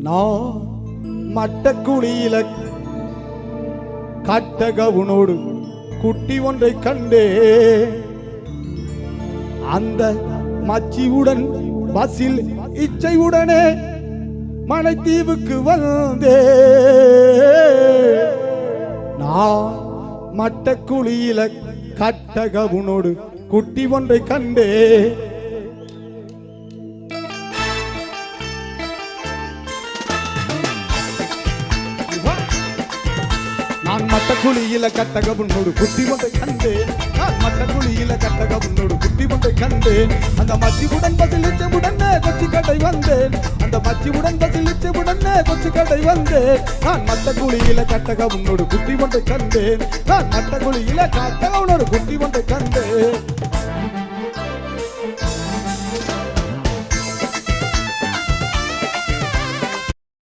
நான் மட்டக்குழியில கட்டகவுனோடு குட்டி ஒன்றை கண்டே. அந்த மச்சியுடன் பஸ்ஸில் இச்சையுடனே மலைத்தீவுக்கு வந்தே. நான் மட்டக்குழியில கட்டகவுனோடு குட்டி ஒன்றை கண்டே. நான் மட்டக்குழியில கட்டகவுனோடு குட்டி ஒன்றை கண்டேன். நான் மட்டக்குழியில கட்டகவுனோடு குட்டி ஒன்றை கண்டேன். அந்த மச்சியுடன் பதிலிச்ச உடனே கொச்சி கடை வந்தேன். அந்த மச்சியுடன் பதிலிச்ச உடனே கொச்சி கடை வந்தேன். நான் மட்டக்குழியில கட்டகவுனோடு குட்டி ஒன்றை கண்டேன். நான் மட்டக்குழியில கட்டகவுனோடு குட்டி ஒன்றை கண்டேன்.